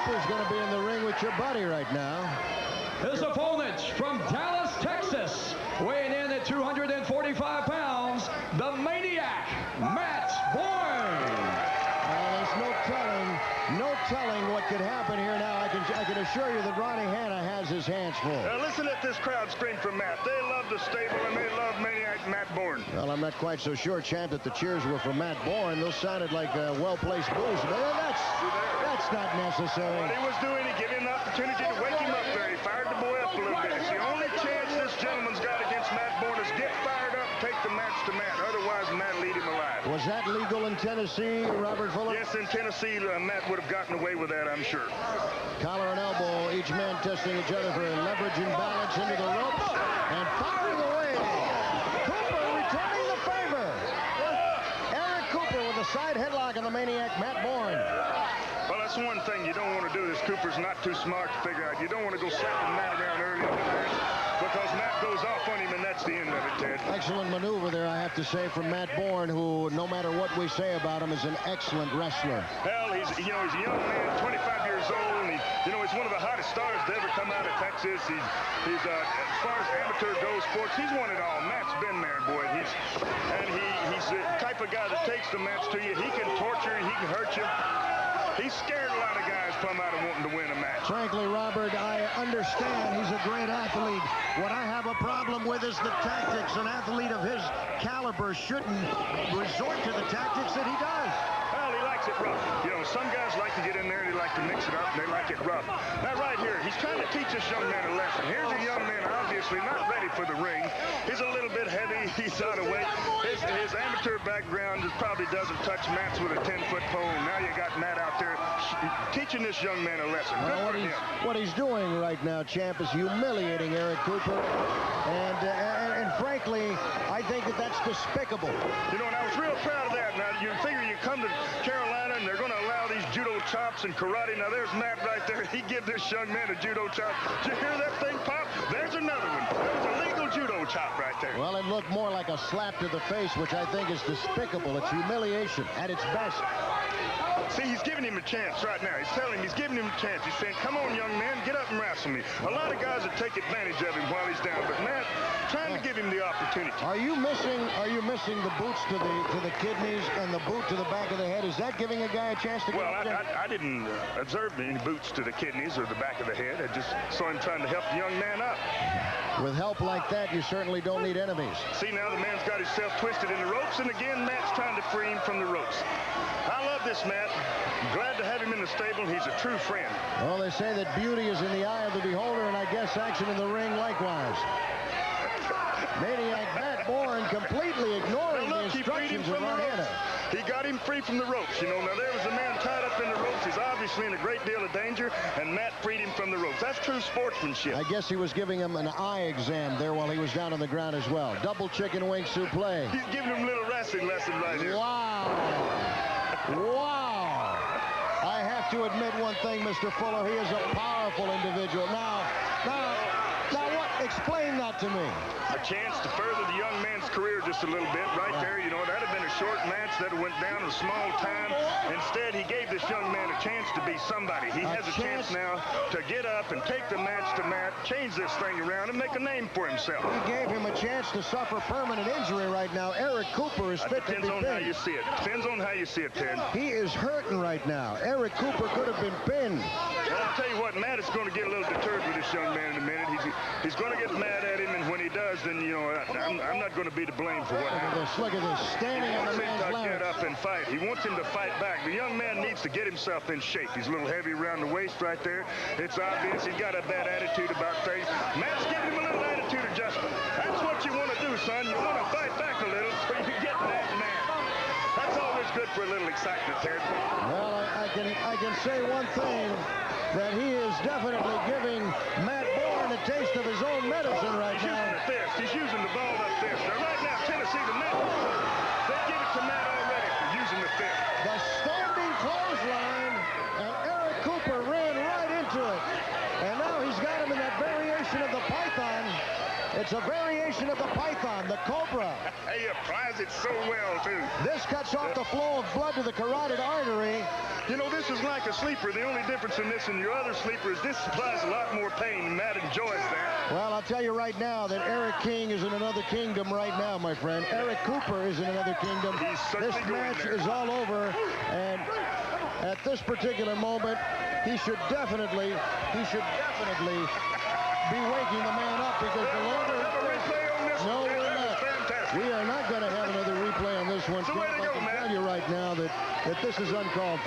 Cooper's going to be in the ring with your buddy right now. His opponent from Dallas, Texas, weighing in at 245 pounds, the Maniac, Matt Borne. There's no telling what could happen here now. I can assure you that Ronnie Hanna has his hands full. Listen at this crowd scream for Matt. They love the stable and they love Maniac Matt Borne. Well, I'm not quite so sure, Champ, that the cheers were for Matt Borne. Those sounded like well-placed boos. But that's not necessary. What he was doing, he gave him the opportunity to wake him up there. He fired the boy up a little bit. It's the only chance this gentleman's got against Matt Borne is get fired up, take the match to Matt. Otherwise, Matt lead him alive. Was that legal in Tennessee, Robert Fuller? Yes, in Tennessee, Matt would have gotten away with that, I'm sure. Collar and elbow, each man testing each other for leverage and balance into the ropes and firing away. Cooper returning the favor. Eric Cooper with a side headlock on the Maniac Matt Borne. Well, that's one thing you don't want to do. This Cooper's not too smart to figure out. You don't want to go slapping Matt around early in the match because Matt goes off on him, and that's the end of it, Ted. Excellent maneuver there, I have to say, from Matt Borne, who, no matter what we say about him, is an excellent wrestler. Well, he's a young man, 25 years old, and he's one of the hottest stars to ever come out of Texas. He's as far as amateur goes, sports, he's won it all. Matt's been there, boy. He's the type of guy that takes the match to you. He can torture you, he can hurt you. He's scared a lot of guys from out of wanting to win a match. Frankly, Robert, I understand he's a great athlete. What I have a problem with is the tactics. An athlete of his caliber shouldn't resort to the tactics that he does. Well, he likes it rough. Some guys like to get in there and they like to mix it up and they like it rough. Now, right here, he's trying to teach this young man a lesson. Here's a young man obviously not ready for the ring. He's a little bit heavy. He's out of weight. His amateur background probably doesn't touch Matt's with a 10-foot pole. Now you got Matt out there teaching this young man a lesson. What he's doing right now, Champ, is humiliating Eric Cooper. And frankly, I think that's despicable. And I was real proud of that. Now, you figure you come to Carolina and they're going to allow these judo chops and karate. Now, there's Matt right there. He give this young man a judo chop. Did you hear that thing pop? There's another one. There's a legal judo chop right there. Well, it looked more like a slap to the face, which I think is despicable. It's humiliation at its best. See, he's giving him a chance right now. He's telling him, he's giving him a chance. He's saying, come on, young man, get up and wrestle me. A lot of guys would take advantage of him while he's down, but Matt trying to give him the opportunity. Are you missing the boots to the kidneys and the boot to the back of the head? Is that giving a guy a chance to get up there? I didn't observe any boots to the kidneys or the back of the head. I just saw him trying to help the young man up. With help like that, you certainly don't need enemies. See, now the man's got himself twisted in the ropes, and again, Matt's trying to free him from the ropes. I love this, Matt. Glad to have him in the stable. He's a true friend. Well, they say that beauty is in the eye of the beholder, and I guess action in the ring likewise. Maniac Matt Borne completely ignoring the instructions of Ron Hanna. He got him free from the ropes, Now, there was a man tied up in the ropes. He's obviously in a great deal of danger, and Matt freed him from the ropes. That's true sportsmanship. I guess he was giving him an eye exam there while he was down on the ground as well. Double chicken wing suplex. He's giving him a little wrestling lesson right here. Wow. Wow. I have to admit one thing, Mr. Fuller. He is a powerful individual. Now what? Explain that to me. A chance to further the young man's career just a little bit right there. That'd have been a short match that went down in a small time. Instead, he gave this young man a chance to be somebody. He has a chance now to get up and take the match to Matt, change this thing around, and make a name for himself. He gave him a chance to suffer permanent injury right now. Eric Cooper is fit to be pinned. Depends on how you see it. Depends on how you see it, Ted. He is hurting right now. Eric Cooper could have been pinned. Well, I'll tell you what, Matt is going to get a little deterred with this young man in a minute. He's going to get mad at him, and when he does, then, I'm not going to be to blame for what happened. Look at this, standing on the man's larynx. Get up and fight. He wants him to fight back. The young man needs to get himself in shape. He's a little heavy around the waist right there. It's obvious he's got a bad attitude about things. Matt's giving him a little attitude adjustment. That's what you want to do, son. You want to fight back a little so you get that man. That's always good for a little excitement, Ted. Well, I can say one thing, that he is definitely giving Matt Borne a taste of his own medicine right now. He's using the fist. He's using the balled up fist. Now, right now, Tennessee, the Matt, they give it to Matt already for using the fist. The standing clothesline, and Eric Cooper ran right into it. And now he's got him in that variation of the python. It's a variation of the python, the cobra. He applies it so well, too. This cuts off the flow of blood to the carotid artery. You know, this is like a sleeper. The only difference in this and your other sleeper is this supplies a lot more pain. Matt enjoys that. Well, I'll tell you right now that Eric King is in another kingdom right now, my friend. Eric Cooper is in another kingdom. This match is all over, and at this particular moment, he should definitely be waking the man up, because the longer no, we're not. We are not going to have another replay on this one. So I can tell you right now that this is uncalled for.